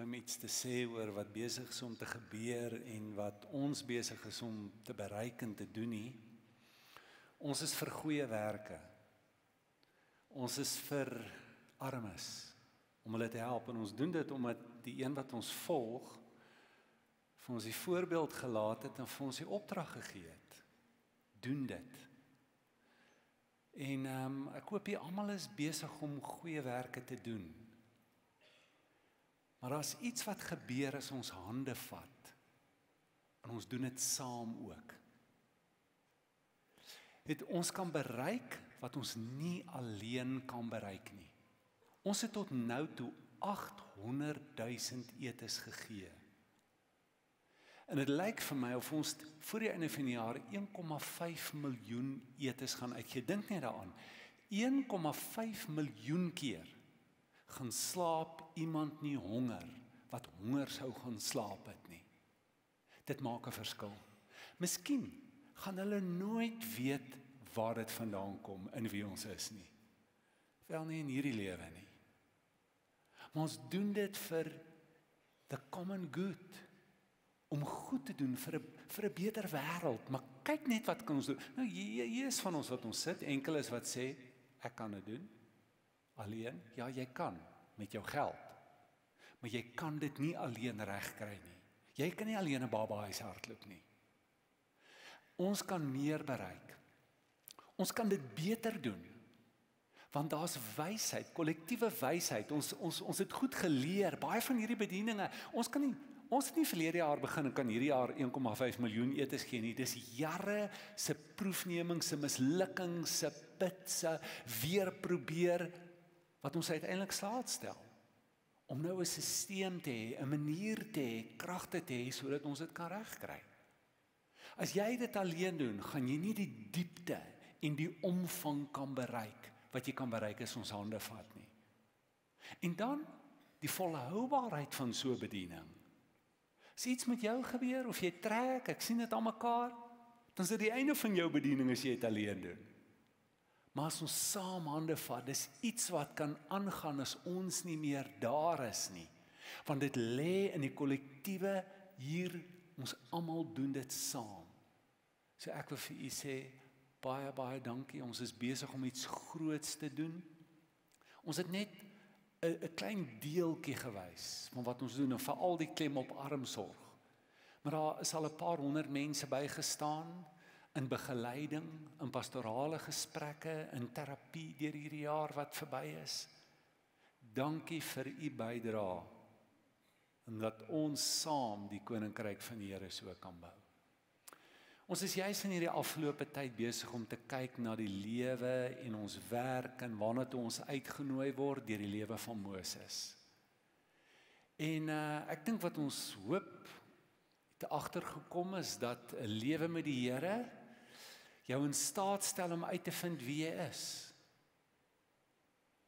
om iets te sê oor wat besig is om te gebeur en wat ons besig is om te bereik en te doen nie. Ons is vir goeie werke. Ons is vir armes, om hulle te help. En ons doen dit omdat die een wat ons volg, vir ons die voorbeeld gelaat het en vir ons die opdrag gegee het. Doen dit. En ek hoop jy almal is besig om goeie werke te doen. Maar daar is iets wat gebeur as ons hande vat, en ons doen dit saam ook. Ons kan bereik wat ons nie alleen kan bereik nie. Ons het tot nou toe 800.000 etes gegee. En dit lyk vir my of ons voor die einde van die jaar 1,5 miljoen etes gaan uitgee. Dink net daaraan. 1,5 miljoen keer gaan slaap iemand nie honger, wat honger sou gaan slaap het nie. Dit maak 'n verskil. Miskien gaan hulle nooit weet waar dit vandaan kom, in wie ons is nie. Wel nie in hierdie lewe nie. Maar ons doen dit vir the common good, om goed te doen vir 'n beter wêreld. Maar kyk net wat kan ons doen. Nou hier is van ons wat ons sit, enkel is wat sê, ek kan dit doen. Alleen? Ja, jy kan, met jou geld. Maar jy kan dit nie alleen regkry nie. Jy kan nie alleen 'n babahuis hardloop nie. Ons kan meer bereik. Ons kan dit beter doen. Want daar's wysheid, kollektiewe wysheid. Ons het goed geleer, baie van hierdie bedieninge. Ons het nie verlede jaar begin en kan hierdie jaar 1,5 miljoen etes gee nie. Dis jare se proefneming, se mislukking, se bid, se weer probeer, wat ons uiteindelik staat stel. Om nou 'n stelsel te hê, 'n manier te hê, kragte te hê, sodat ons dit kan regkry. As jy dit alleen doen, gaan jy nie die diepte en die omvang kan bereik, wat jy kan bereik as ons hande vat nie. En dan, die volhoubaarheid van so 'n bediening. As iets met jou gebeur, of jy trek, ek sien dit aan mekaar, dan is dit die einde van jou bediening as jy dit alleen doen. Maar as ons saam hande vat, dis iets wat kan aangaan as ons nie meer daar is nie. Want dit lê in die kollektiewe hier, ons almal doen dit saam. So ek wil vir u sê, baie, baie dankie, ons is besig om iets groots te doen. Ons het net 'n klein deeltjie gewys van wat ons doen, en veral die klem op armsorg. Maar daar is al 'n paar honderd mense bygestaan, in begeleiding, in pastorale gesprekke, in terapie deur hierdie jaar wat verby is. Dankie vir u bydrae, en dat ons saam die koninkryk van die Here so kan bou. Ons is juis in hierdie afgelope tyd besig om te kyk na die lewe en ons werk en waarna toe ons uitgenooi word deur die lewe van Moses. En ek dink wat ons hoop te agtergekom is dat 'n lewe met die Here jou in staat stel om uit te vind wie jy is.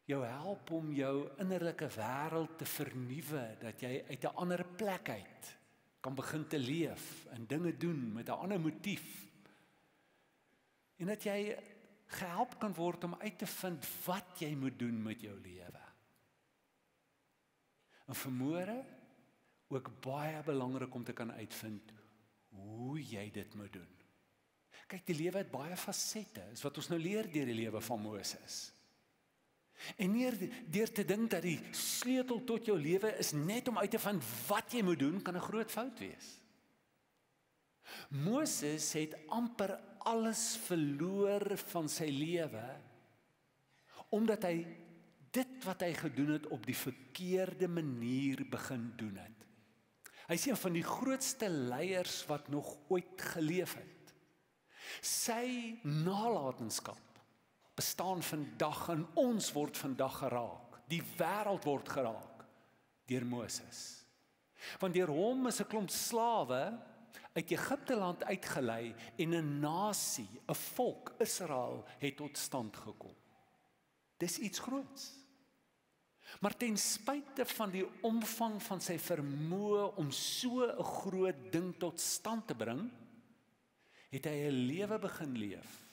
Jou help om jou innerlike wêreld te vernuwe, dat jy uit 'n ander plek uit kan begin te leef en dinge doen met 'n ander motief. En dat jy gehelp kan word om uit te vind wat jy moet doen met jou lewe. En vanmôre ook baie belangrik om te kan uitvind hoe jy dit moet doen. Kyk, die lewe het baie fasette, is wat ons nou leer deur die lewe van Moses. En nie deur te dink dat die sleutel tot jou lewe is net om uit te vind wat jy moet doen, kan 'n groot fout wees. Moses het amper alles verloor van sy lewe, omdat hy dit wat hy gedoen het op die verkeerde manier begin doen het. Hy is een van die grootste leiers wat nog ooit geleef het. Sy nalatenskap bestaan vandag en ons word vandag geraak. Die wêreld word geraak deur Moses. Want deur hom is 'n klomp slawe uit Egipte land uitgelei en 'n nasie, 'n volk, Israel, het tot stand gekom. Dis iets groots. Maar ten spyte van die omvang van sy vermoë om so 'n groot ding tot stand te bring, het hy 'n lewe begin leef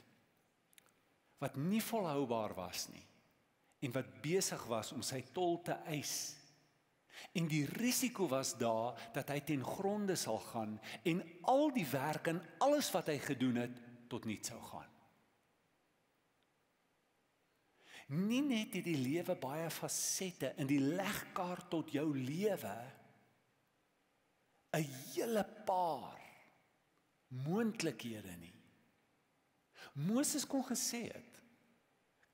wat nie volhoubaar was nie, en wat besig was om sy tol te eis. En die risiko was daar dat hy ten gronde sal gaan en al die werk en alles wat hy gedoen het tot niet sou gaan. Nie net het die lewe baie fasette in die legkaart tot jou lewe 'n hele paar moontlikhede nie. Moses kon gesê het,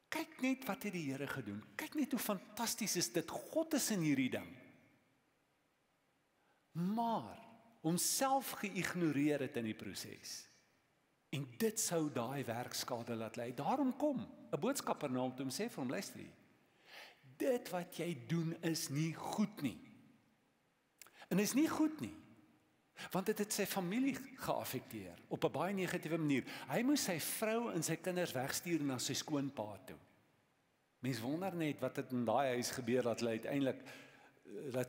kyk net wat het die Here gedoen, kyk net hoe fantasties is dit, God is in hierdie ding. Maar, homself geïgnoreer het in die proses. En dit sou daai werkskade laat lei. Daarom kom 'n boodskapper na hom toe en sê vir hom, luister hier, dit wat jy doen is nie goed nie. En is nie goed nie, want dit het sy familie geaffekteer, op 'n baie negatiewe manier. Hy moes sy vrou en sy kinders wegstuur na sy skoonpa toe. Mens wonder net wat het in daai huis gebeur, dat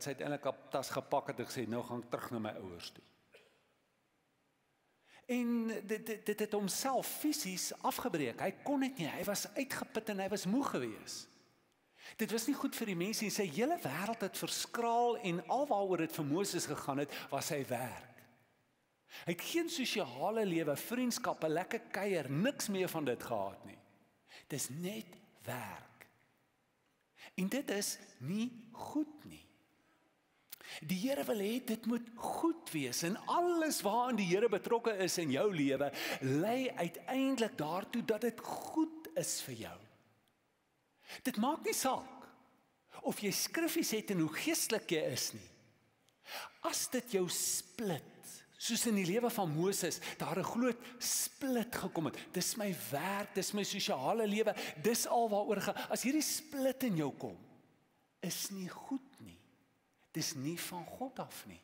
sy uiteindelik op tas gepak het en gesê, nou gaan ek terug na my ouers toe. En dit het homself fisies afgebreek. Hy kon dit nie, hy was uitgeput en hy was moeg gewees. Dit was nie goed vir die mense, en sy hele wêreld het verskraal en alwaaroor dit vir Moses gegaan het, was sy werk. Hy het geen sosiale lewe, vriendskappe, lekker kuier, niks meer van dit gehad nie. Dis net werk. En dit is nie goed nie. Die Here wil hê dit moet goed wees, en alles waarin die Here betrokke is in jou lewe, lei uiteindelik daartoe dat dit goed is vir jou. Dit maak nie saak of jy skriffies het en hoe geestelik jy is nie. As dit jou split, soos in die lewe van Moses, daar 'n groot split gekom het. Dis my werk, dis my sosiale lewe, dis al waaroor gaan. As hierdie split in jou kom, is nie goed nie. Dis nie van God af nie.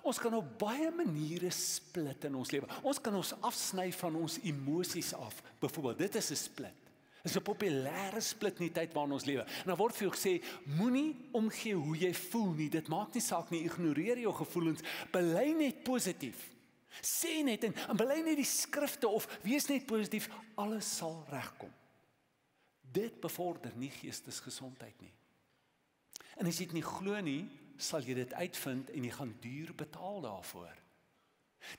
Ons kan op baie maniere split in ons lewe. Ons kan ons afsny van ons emosies af. Byvoorbeeld, dit is 'n split. Dit is 'n populêre split in die tyd waarin ons lewe. En dan word vir jou gesê, moenie omgee hoe jy voel nie. Dit maak nie saak nie, ignoreer jou gevoelens. Bely net positief. Sê net en bely net die skrifte of wees net positief. Alles sal regkom. Dit bevorder nie geestesgesondheid nie. En as jy dit nie glo nie, sal jy dit uitvind en jy gaan duur betaal daarvoor.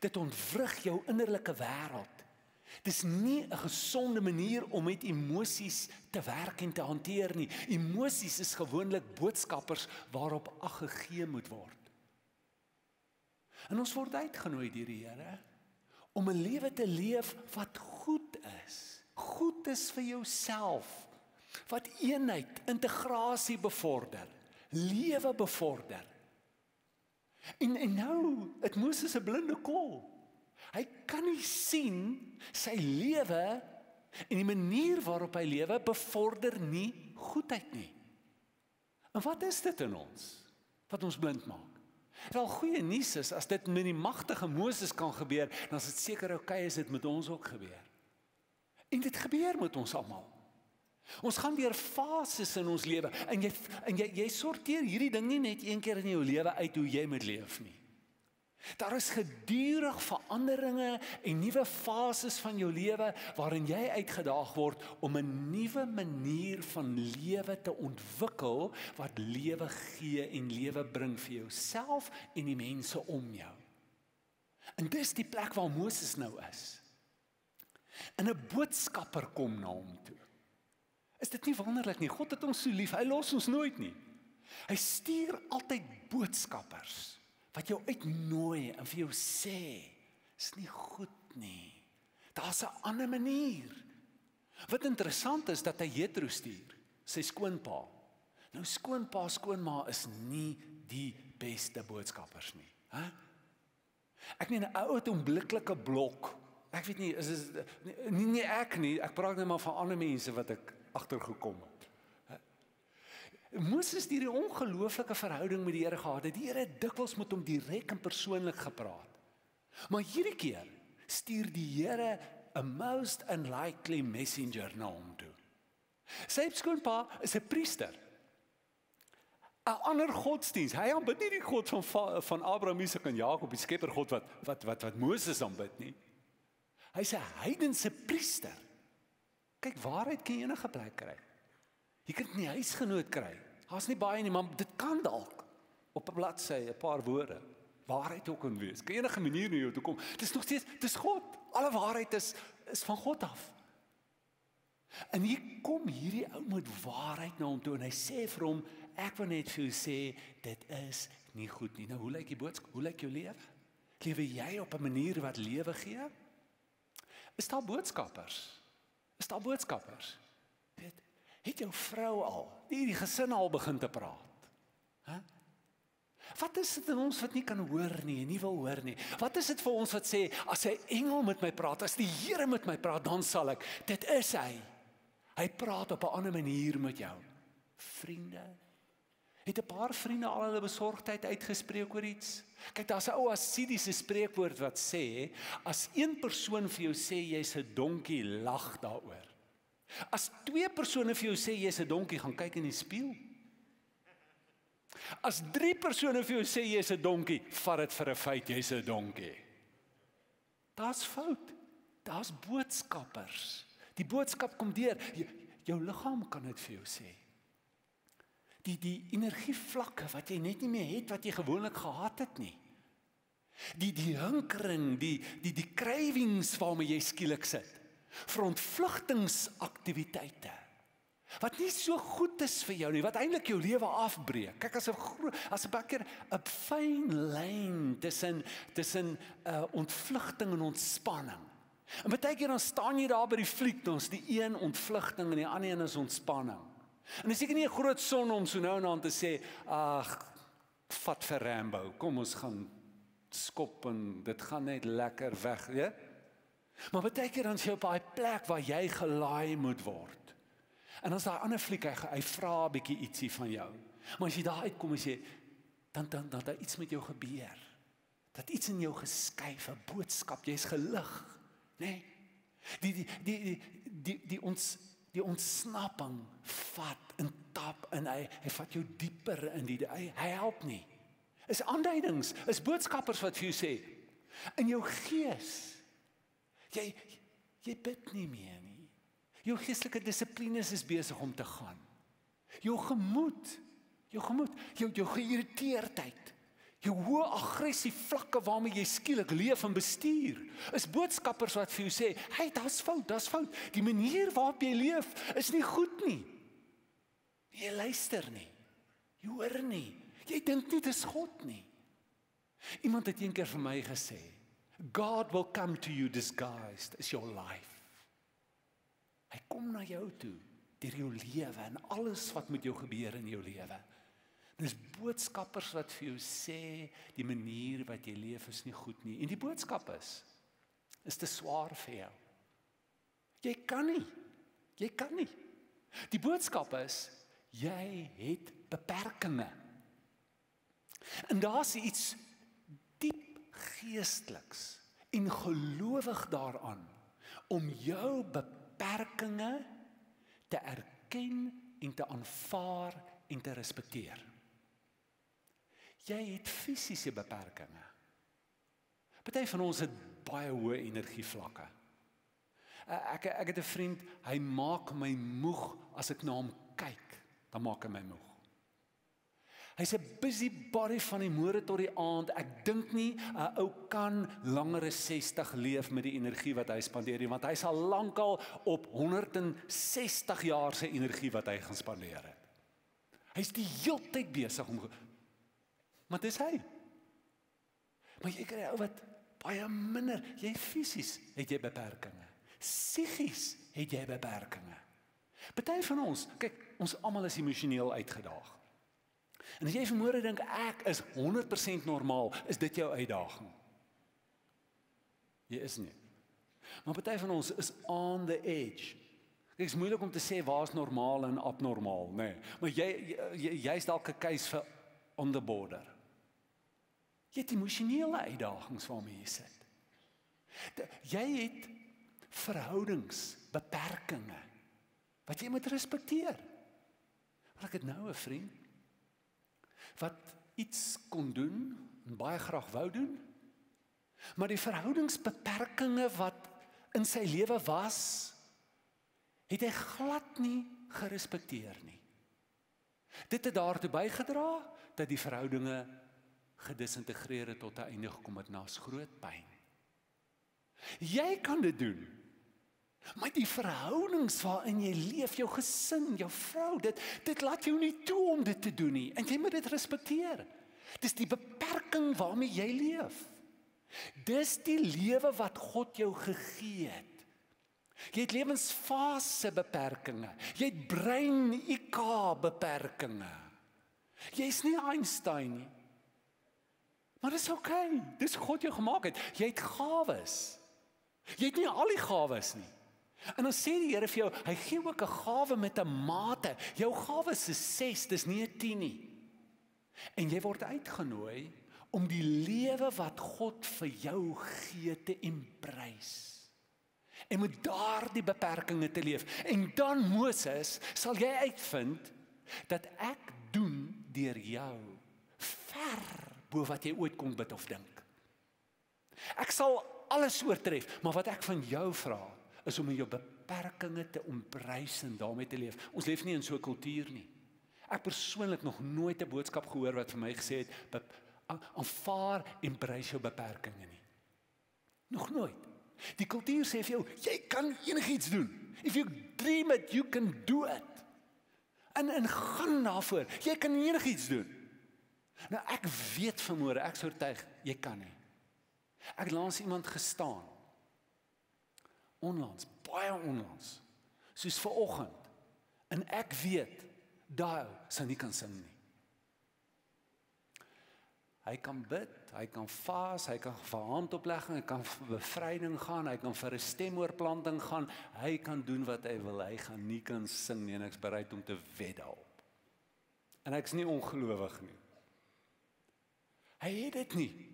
Dit ontwrig jou innerlike wêreld. Dis nie 'n gesonde manier om met emosies te werk en te hanteer nie. Emosies is gewoonlik boodskappers waarop ag gegee moet word. En ons word uitgenooi deur die Here om 'n lewe te leef wat goed is. Goed is vir jouself. Wat eenheid, integrasie bevorder, lewe bevorder. En nou, het Moses 'n blinde kol. Hy kan nie sien sy lewe en die manier waarop hy lewe bevorder nie goedheid nie. En wat is dit in ons wat ons blind maak? Wel, goeie nuus is, as dit met die magtige Moses kan gebeur, dan is dit seker okay as dit met ons ook gebeur. En dit gebeur met ons almal. Ons gaan deur fases in ons lewe en jy sorteer hierdie ding nie net een keer in jou lewe uit hoe jy moet leef nie. Daar is gedurig veranderinge en nuwe fases van jou lewe waarin jy uitgedaag word om 'n nuwe manier van lewe te ontwikkel wat lewe gee en lewe bring vir jouself en die mense om jou. En dis die plek waar Moses nou is. En 'n boodskapper kom na hom toe. Is dit nie wonderlik nie? God het ons so lief, hy los ons nooit nie. Hy stuur altyd boodskappers wat jou uitnooi en vir jou sê, is nie goed nie. Daar's 'n ander manier. Wat interessant is dat hy Jethro stuur, sy skoonpa. Nou skoonpa, skoonma is nie die beste boodskappers nie. Ek meen 'n ou het onbliklike blok. Ek weet nie, nie ek nie, ek praat net maar van ander mense wat ek agtergekom het. Moses het hierdie ongelooflike verhouding met die Here gehad. Die Here het dikwels met hom direk en persoonlik gepraat. Maar hierdie keer stuur die Here 'n most unlikely messenger na hom toe. Sy skoonpa is 'n priester. 'n ander godsdiens. Hy aanbid nie die God van Abraham, Isak en Jakob, die skeppergod wat Moses aanbid nie. Hy's 'n heidense priester. Kyk, waarheid kan jy enige plek kry. Jy kan dit in die huisgenoot kry. Daar's nie baie nie, maar dit kan dalk op 'n bladsy 'n paar woorde waarheid ook kan wees. Kan enige manier na jou toe kom. Dis nog steeds, dis God. Alle waarheid is van God af. En hier kom hierdie ou met waarheid na hom toe en hy sê vir hom, ek wil net vir jou sê, dit is nie goed nie. Nou, hoe lyk die boodskap? Hoe lyk jou lewe? Lewe jy op 'n manier wat lewe gee? Is daar boodskappers? Is daar boodskappers? Weet, het jou vrou al, die gesin al begin te praat? Huh? Wat is dit in ons wat nie kan hoor nie, en nie wil hoor nie? Wat is dit vir ons wat sê, as hy engel met my praat, as die Here met my praat, dan sal ek, dit is hy. Hy praat op 'n ander manier met jou. Vriende, het 'n paar vriende al hulle besorgdheid uitgespreek oor iets? Kyk, daar's 'n ou Assidiese spreekwoord wat sê, as een persoon vir jou sê jy's 'n donkie, lag daaroor. As twee persone vir jou sê jy's 'n donkie, gaan kyk in die spieël. As 3 persone vir jou sê jy's 'n donkie, vat dit vir 'n feit jy's 'n donkie. Daar's fout. Daar's boodskappers. Die boodskap kom deur. Jou liggaam kan dit vir jou sê. Die energievlakke wat jy net nie meer het wat jy gewoonlik gehad het nie. Die hinkering, die cravings waarmee jy skielik sit. Verontvlugtingsaktiwiteite. Wat nie so goed is vir jou nie, wat eintlik jou lewe afbreek. Kyk, as 'n baie keer 'n fyn lyn tussen ontvlugting en ontspanning. En baie keer dan staan jy daar by die fliek, dan is die een ontvlugting en die ander een is ontspanning. En dit is seker nie 'n groot son om so nou en dan te sê, ag, vat vir Rambo, kom ons gaan skop en dit gaan net lekker weg, ja? Maar baie keer dan is jy op daai plek waar jy gelaai moet word. En as daai ander fliek, hy vra 'n bietjie ietsie van jou. Maar as jy daar uitkom en sê, dan daar iets met jou gebeur. Dat iets in jou geskuif, 'n boodskap, jy's gelig, né? Die ontsnapping vat en tap en hy vat jou dieper in hy help nie. Is aanduidings, is boodskappers wat vir jou sê, in jou gees, jy bid nie meer nie. Jou geestelike dissiplines is besig om te gaan. Jou gemoed, jou geïrriteerdheid, jou hoë aggressie vlakke waarmee jy skielik leef en bestuur, is boodskappers wat vir jou sê, hey, dis fout. Die manier waarop jy leef is nie goed nie. Jy luister nie. Jy hoor nie. Jy dink nie dis God nie. Iemand het eendag vir my gesê, God will come to you disguised as your life. Hy kom na jou toe, deur jou lewe en alles wat met jou gebeur in jou lewe. Dis boodskappers wat vir jou sê, die manier wat jy leef is nie goed nie. En die boodskap is te swaar vir jou. Jy kan nie. Die boodskap is, jy het beperkings. En daar's iets diep geesteliks en gelowig daaraan om jou beperkings te erken en te aanvaar en te respekteer. Jy het fisiese beperkings. Party van ons het baie hoë energievlakke. Ek het 'n vriend, hy maak my moeg as ek na hom kyk, dan maak hy my moeg. Hy's 'n busybody van die môre tot die aand. Ek dink nie 'n ou kan langer as 60 leef met die energie wat hy spandeer nie, want hy sal lankal op 160 jaar sy energie wat hy gaan spandeer het. Hy's die heeltyd besig om, maar dis hy. Maar jy kry 'n ou wat baie minder, jy fisies het jy beperkings. Psigies het jy beperkings. Party van ons, kyk, ons almal is emosioneel uitgedaag. En as jy vanmôre dink, ek is 100% normaal, is dit jou uitdaging? Jy is nie. Maar party van ons is on the edge. Dit is moeilik om te sê waar is normaal en abnormaal, nee. Maar jy's dalk 'n case vir on the border. Jy het emosionele uitdagings waarmee jy sit. Jy het verhoudingsbeperkings wat jy moet respekteer. Maar ek het nou 'n vriend wat iets kon doen en baie graag wou doen, maar die verhoudingsbeperkings wat in sy lewe was, het hy glad nie gerespekteer nie. Dit het daartoe bygedra dat die verhoudinge gedisintegreer het tot 'n einde gekom het na groot pyn. Jy kan dit doen. Maar die verhoudings waarin jy leef, jou gesin, jou vrou, dit laat jou nie toe om dit te doen nie. En jy moet dit respekteer. Dis die beperking waarmee jy leef. Dis die lewe wat God jou gegee het. Jy het lewensfase beperkings. Jy het brein IQ beperkings. Jy's nie Einstein nie. Maar dis okay. Dis God jou gemaak het. Jy het gawes. Jy het nie al die gawes nie. En dan sê die Here vir jou, hy gee ook 'n gawe met 'n mate. Jou gawes is 6, dis nie 'n 10 nie. En jy word uitgenooi om die lewe wat God vir jou gee te embrace. En met daardie beperkings te leef. En dan Moses, sal jy uitvind dat ek doen deur jou ver bo wat jy ooit kon bid of dink. Ek sal alles oortref, maar wat ek van jou vra is om in jou beperkings te embrace en daarmee te leef. Ons leef nie in so 'n kultuur nie. Ek persoonlik nog nooit 'n boodskap gehoor wat vir my gesê het, aanvaar en embrace jou beperkings nie. Nog nooit. Die kultuur sê vir jou, jy kan enigiets doen. If you dream it, you can do it. En gaan daarvoor. Jy kan enigiets doen. Nou ek weet vanmôre, ek sou oortuig, jy kan nie. Ek het laas iemand gestaan. Onlangs, baie onlangs. Soos vanoggend. En ek weet, daai sou nie kan sing nie. Hy kan bid, hy kan vas, hy kan vir handoplegging, hy kan vir bevryding gaan, hy kan vir 'n stemoorplanting gaan, hy kan doen wat hy wil, hy gaan nie kan sing nie en ek's bereid om te wed daarop. En ek's nie ongelowig nie. Hy het dit nie.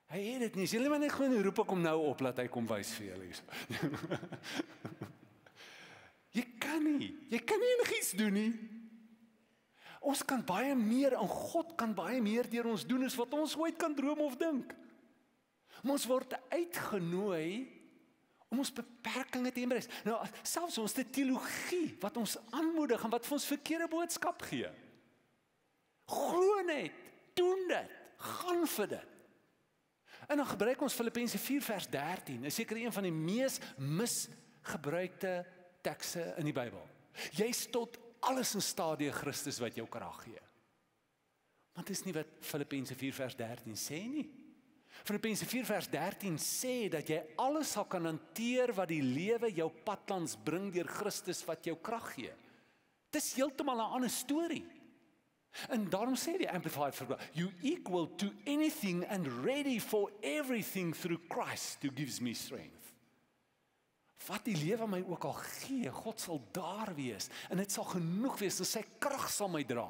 Hy het dit nie. Jy moet net gewoon roep ek hom nou op, laat hy kom wys vir julle hierso. Jy kan nie enigiets doen nie. Ons kan baie meer, en God kan baie meer deur ons doen as wat ons ooit kan droom of dink. Maar ons word uitgenooi om ons beperkings te embrace. Nou, selfs ons teologie wat ons aanmoedig en wat vir ons verkeerde boodskap gee. Glo net, doen dit, gaan vir dit. En dan gebruik ons Filippense 4 vers 13, is seker een van die mees misgebruikte tekste in die Bybel. Jy's tot alles in staat deur Christus wat jou krag gee. Want dit is nie wat Filippense 4 vers 13 sê nie. Filippense 4 vers 13 sê dat jy alles sal kan hanteer wat die lewe jou padlands bring deur Christus wat jou krag gee. Dis heeltemal 'n ander storie. En daarom sê die Amplified Vertaling, you equal to anything and ready for everything through Christ who gives me strength. Wat die lewe my ook al gee, God sal daar wees en dit sal genoeg wees en sy krag sal my dra.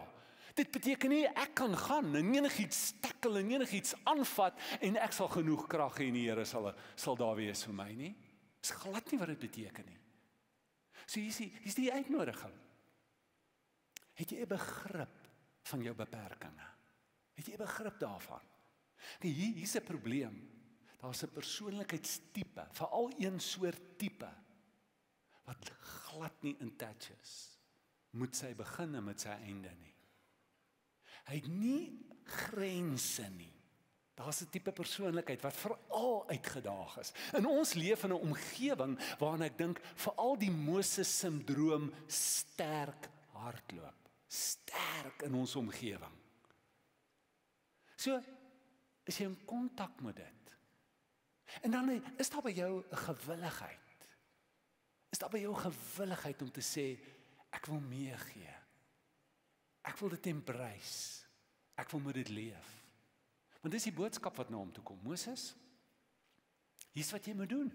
Dit beteken nie ek kan gaan en enigiets tackle en enigiets aanvat en ek sal genoeg krag hê en die Here sal daar wees vir my nie. Dis glad nie wat dit beteken nie. So hier's die uitnodiging. Het jy 'n begrip van jou beperkings? Het jy 'n begrip daarvan? Hier's 'n probleem. Daar's 'n persoonlikheidstipe, veral een soort tipe wat glad nie in touch is met sy begin en met sy einde nie. Hy het nie grense nie. Daar's 'n tipe persoonlikheid wat veral uitgedaag is. En ons leef in 'n omgewing waarin ek dink veral die Moses-sindroom sterk hardloop. Sterk in ons omgewing. So, is jy in kontak met dit? En dan is daar by jou 'n gewilligheid. Is daar by jou 'n gewilligheid om te sê, ek wil meegee. Ek wil dit embrace. Ek wil met dit leef. Want dis die boodskap wat na hom toe kom. Moses, hier's wat jy moet doen.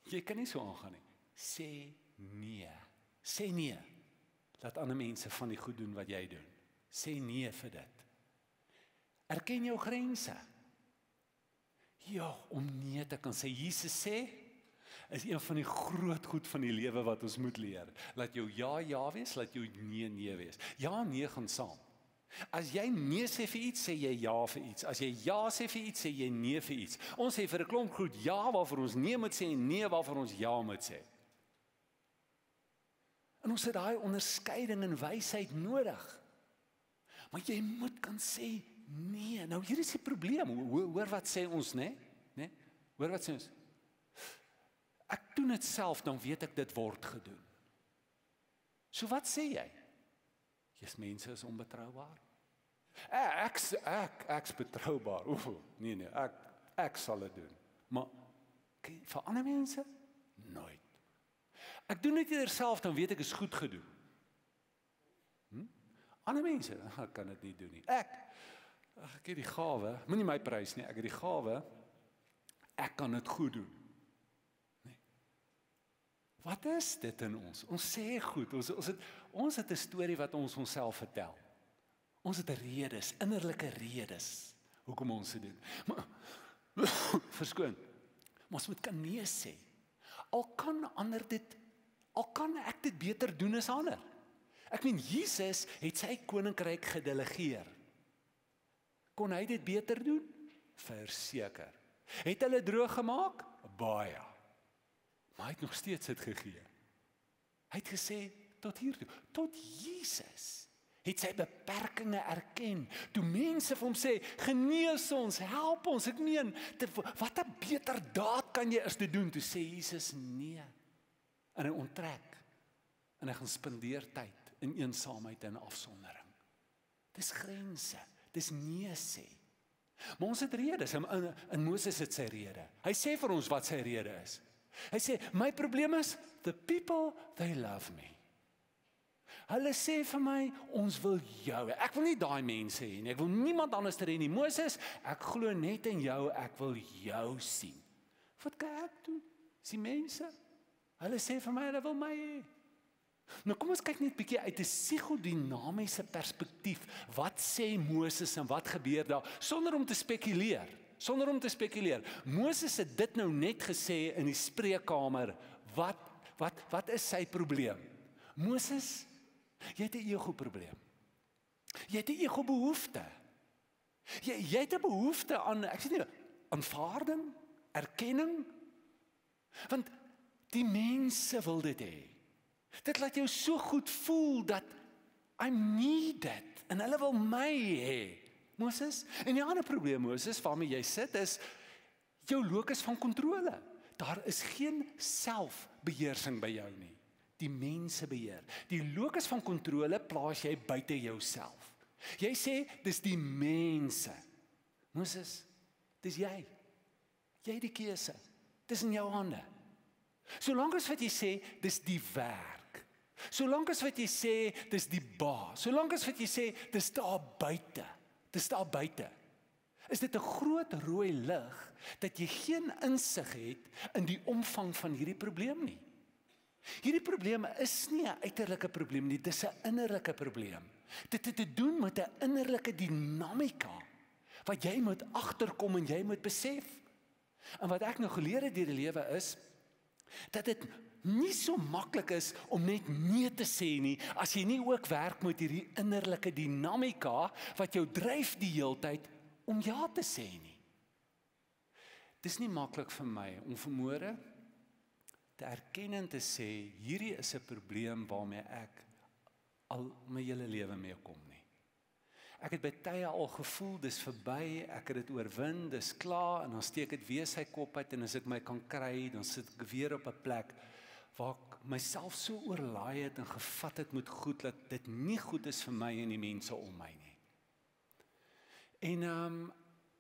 Jy kan nie so aangaan nie. Sê nee. Sê nee. Laat ander mense van die goed doen wat jy doen. Sê nee vir dit. Erken jou grense. Ja, om nee te kan sê. Jesus sê, is een van die groot goed van die lewe wat ons moet leer. Laat jou ja wees, laat jou nee wees. Ja, nee gaan saam. As jy nee sê vir iets, sê jy ja vir iets. As jy ja sê vir iets, sê jy nee vir iets. Ons sê vir 'n klomp goed ja waarvoor ons nee moet sê en nee waarvoor ons ja moet sê. En ons het daai onderskeiding en wysheid nodig. Maar jy moet kan sê, nee, nou hier is die probleem. Hoor wat sê ons, né? Hoor wat sê ons? Ek doen dit self, dan weet ek dit word gedoen. So wat sê jy? Jy's mense is onbetroubaar. Ek's betroubaar. Nee, ek sal dit doen. Maar vir ander mense? Nooit. Ek doen dit eerder self, dan weet ek is goed gedoen. Ander mense, ek kan dit nie doen nie. Ek het die gawe, moenie my prys nie, ek het die gawe, ek kan dit goed doen. Nee. Wat is dit in ons? Ons sê goed, ons het 'n storie wat ons onsself vertel. Ons het redes, innerlike redes, hoekom ons dit doen. Maar, verskoon, maar ons moet kan nee sê. Al kan ek dit beter doen as ander. Ek meen, Jesus het sy koninkryk gedelegeer. Kon hy dit beter doen? Verseker. Het hulle droog gemaak? Baie. Maar hy het nog steeds dit gegee. Hy het gesê, tot hier toe. Tot Jesus het sy beperkinge erken. Toe mense vir hom sê, genees ons, help ons. Ek meen, wat 'n beter daad kan jy as dit doen? Toe sê Jesus, nee. En hy onttrek. En hy gaan spandeer tyd in eensaamheid en afsondering. Dis grense, dis nee sê. Maar ons het redes, en Moses het sy rede. Hy sê vir ons wat sy rede is. Hy sê, my probleem is, the people, they love me. Hulle sê vir my, ons wil jou hê. Ek wil nie daai mense hê nie, ek wil niemand anders hê nie. Moses, ek glo net in jou, ek wil jou sien. Wat kan ek doen? Is die mense? Hulle sê vir my, hulle wil my hê. Nou kom ons kyk net 'n bietjie uit 'n psigodinamiese perspektief. Wat sê Moses en wat gebeur daar? Sonder om te spekuleer. Moses het dit nou net gesê in die spreekkamer. Wat is sy probleem? Moses, jy het 'n ego-probleem. Jy het 'n ego-behoefte. Jy het 'n behoefte aan, ek sê nie, aanvaarding, erkenning. Want die mense wil dit hê. Dit laat jou so goed voel dat I'm needed en hulle wil my hê. Moses, en die ander probleem Moses waarmee jy sit is jou locus van kontrole. Daar is geen selfbeheersing by jou nie. Die mense beheer. Die locus van kontrole plaas jy buite jouself. Jy sê dis die mense. Moses, dis jy. Jy het die keuse. Dis in jou hande. Solank as wat jy sê dis die werk. Solank as wat jy sê dis die baas. Solank as wat jy sê dis daar buite. Dis daar buite. Is dit 'n groot rooi lig dat jy geen insig het in die omvang van hierdie probleem nie. Hierdie probleem is nie 'n uiterlike probleem nie, dis 'n innerlike probleem. Dit het te doen met 'n innerlike dinamika wat jy moet agterkom en jy moet besef. En wat ek nou geleer het deur die lewe is dat dit nie so maklik is om net nee te sê nie, as jy nie ook werk met hierdie innerlike dinamika wat jou dryf die heeltyd om ja te sê nie. Dis nie maklik vir my om vanmôre te erken en te sê, hierdie is 'n probleem waarmee ek al my hele lewe mee kom nie. Ek het by tye al gevoel, dis verby, ek het dit oorwin, dis klaar, en dan steek dit weer sy kop uit, en as ek my kan kry, dan sit ek weer op 'n plek, waar ek myself so oorlaai het, en gevat het met goed, dat dit nie goed is vir my en die mense om my nie. En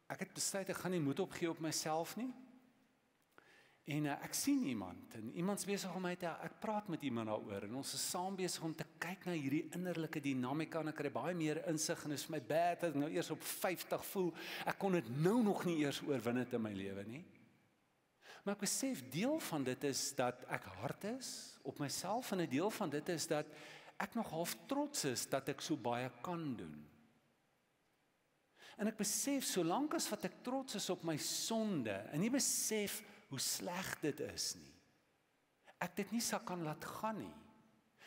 ek het besluit, ek gaan nie moed opgee op myself nie, en ek sien iemand, en iemand's besig om my te, ek praat met iemand daaroor, en ons is saam besig om te kyk na hierdie innerlike dinamika, en ek kry baie meer insig, en is vir my bad, dat ek nou eers op 50 voel, ek kon dit nou nog nie eers oorwin het in my lewe nie. Maar ek besef, deel van dit is dat ek hard is op myself, en 'n deel van dit is dat ek nog half trots is dat ek so baie kan doen. En ek besef, solank as wat ek trots is op my sonde, en nie besef hoe sleg dit is nie, ek dit nie sal kan laat gaan nie,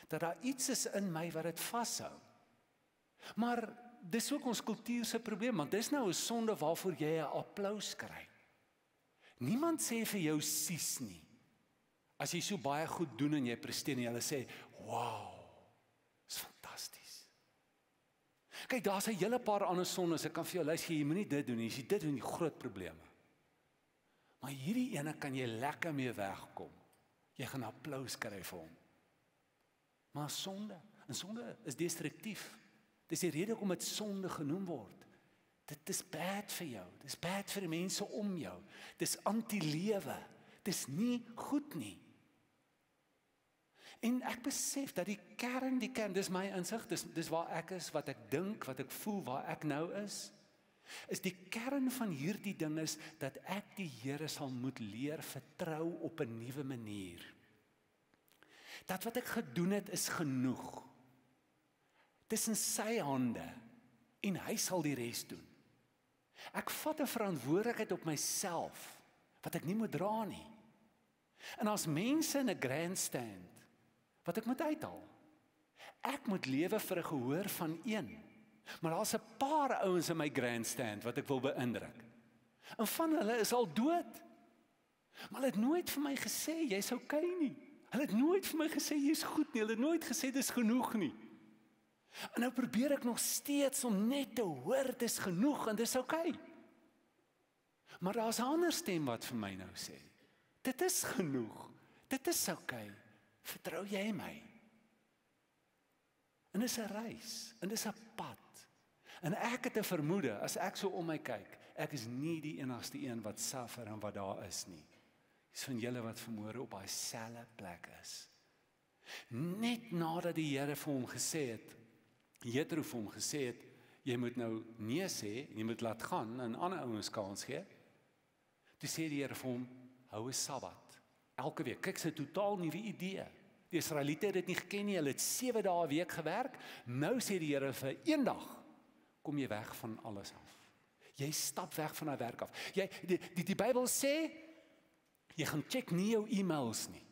dat daar iets is in my wat dit vashou. Maar dis ook ons kultuur se probleem, want dis nou 'n sonde waarvoor jy 'n applous kry. Niemand sê vir jou sies nie, as jy so baie goed doen en jy presteer nie, hulle sê, wow, is fantasties. Kyk, daar's 'n hele paar ander sondes, ek kan vir jou luister, jy moenie dit doen nie, as jy dit doen, die groot probleme. Maar hierdie ene kan jy lekker mee wegkom. Jy gaan applaus kry vir hom. Maar sonde, en sonde is destruktief. Dis die rede hoekom dit sonde genoem word. Dit is bad vir jou, dit is bad vir die mense om jou. Dit is anti-lewe, dit is nie goed nie. En ek besef dat die kern, dis my insig, dis waar ek is, wat ek dink, wat ek voel, waar ek nou is die kern van hierdie ding is, dat ek die Here sal moet leer vertrou op 'n nuwe manier. Dat wat ek gedoen het is genoeg. Dis in sy hande, en hy sal die res doen. Ek vat 'n verantwoordelikheid op myself, wat ek nie moet dra nie. En as mense in 'n grandstand, wat ek moet uithaal. Ek moet lewe vir 'n gehoor van een. Maar daar's 'n paar ouens in my grandstand wat ek wil beïndruk. En van hulle is al dood. Maar hulle het nooit vir my gesê jy's okay nie. Hulle het nooit vir my gesê jy's goed nie. Hulle het nooit gesê dis genoeg nie. En nou probeer ek nog steeds om net te hoor dis genoeg en dis okay. Maar daar's 'n ander stem wat vir my nou sê, dit is genoeg. Dit is okay. Vertrou jy my? En dis 'n reis, en dis 'n pad. En ek het 'n vermoede, as ek so om my kyk, ek is nie die enigste een wat suffer en wat daar is nie. Dis van julle wat vanmôre op daai selfde plek is. Net nadat die Here vir hom gesê het, Jethro vir hom gesê het, jy moet nou nee sê, jy moet laat gaan en ander ouens kans gee. Toe sê die Here vir hom, hou 'n Sabbat. Elke week. Kyk, 'n totaal nuwe idee. Die Israeliete het dit nie geken nie, hulle het 7 dae 'n week gewerk. Nou sê die Here vir een dag, kom jy weg van alles af. Jy stap weg van daai werk af. Die Bybel sê, jy gaan check nie jou e-mails nie.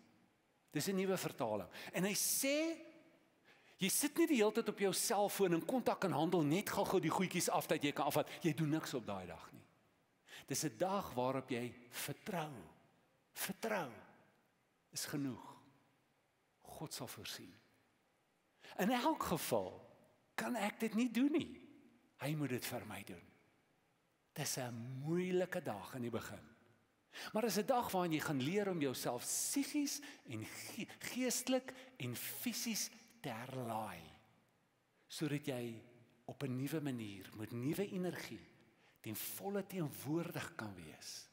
Dis 'n nuwe vertaling. En hy sê, jy sit nie die hele tyd op jou selfoon en kontak en handel net gou die goedjies af dat jy kan afvat. Jy doen niks op daai dag nie. Dis 'n dag waarop jy vertrou. Vertrou is genoeg. God sal voorsien. In elk geval kan ek dit nie doen nie. Hy moet dit vir my doen. Dis 'n moeilike dag in die begin. Maar dis 'n dag waarin jy gaan leer om jouself psigies en geestelik en fisies te herlaai, sodat jy op 'n nuwe manier met nuwe energie ten volle teenwoordig kan wees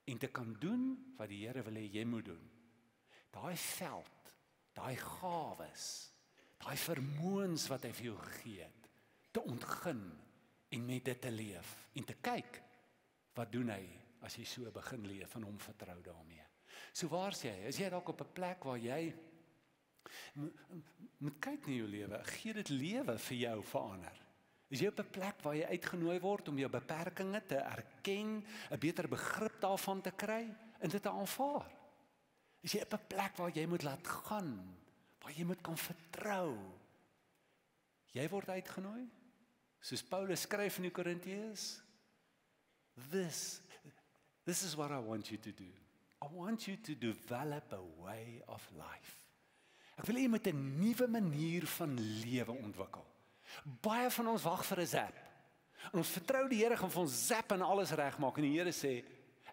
en te kan doen wat die Here wil hê jy moet doen. Daai veld, daai gawes, daai vermoëns wat hy vir jou gegee het, te ontgin en met dit te leef en te kyk wat doen hy as jy so begin leef en hom vertrou daarmee. So waar's jy? Is jy dalk op 'n plek waar jy moet kyk na jou lewe, gee dit lewe vir jou verander. Is jy op 'n plek waar jy uitgenooi word om jou beperkings te erken, 'n beter begrip daarvan te kry en dit te aanvaar? Is jy op 'n plek waar jy moet laat gaan, waar jy moet kan vertrou? Jy word uitgenooi? Soos Paulus skryf in die Korintiërs, This is what I want you to do. I want you to develop a way of life. Ek wil hê jy moet 'n nuwe manier van lewe ontwikkel. Baie van ons wag vir 'n zap. En ons vertrou die Here gaan vir ons zap en alles regmaak en die Here sê,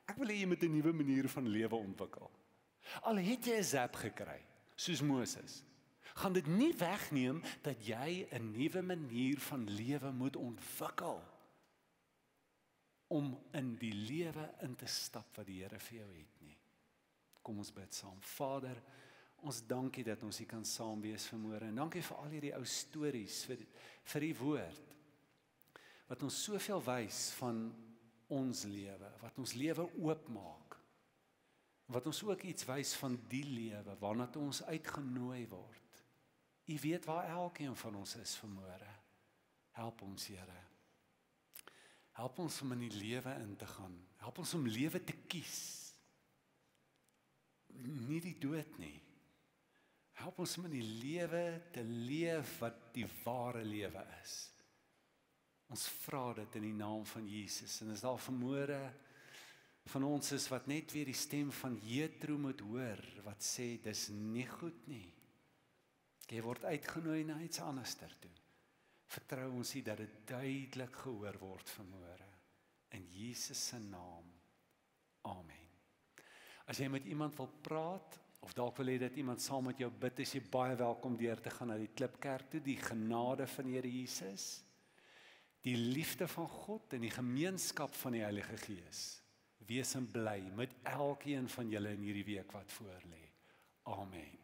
ek wil hê jy moet 'n nuwe manier van lewe ontwikkel. Al het jy 'n zap gekry, soos Moses, gaan dit nie wegneem dat jy 'n nuwe manier van lewe moet ontwikkel om in die lewe in te stap wat die Here vir jou het nie. Kom ons bid saam. Vader, ons dankie dat ons hier kan saam wees vanmôre en dankie vir al hierdie ou stories, vir die woord wat ons soveel wys van ons lewe, wat ons lewe oopmaak, wat ons ook iets wys van die lewe waarna ons uitgenooi word. U weet waar elkeen van ons is vanmôre. Help ons, Here. Help ons om in die lewe in te gaan. Help ons om lewe te kies. Nie die dood nie. Help ons om in die lewe te leef wat die ware lewe is. Ons vra dit in die naam van Jesus. En as daar vanmôre van ons is wat net weer die stem van Jethro moet hoor, wat sê, dis nie goed nie. Jy word uitgenooi na iets anders toe. Vertrou ons nie dat dit duidelik gehoor word vanmôre. In Jesus se naam. Amen. As jy met iemand wil praat, of dalk wil hê dat iemand saam met jou bid, is jy baie welkom deur te gaan na die Klipkerk toe. Die genade van die Here Jesus, die liefde van God en die gemeenskap van die Heilige Gees wees en bly met elkeen van julle in hierdie week wat voorlê. Amen.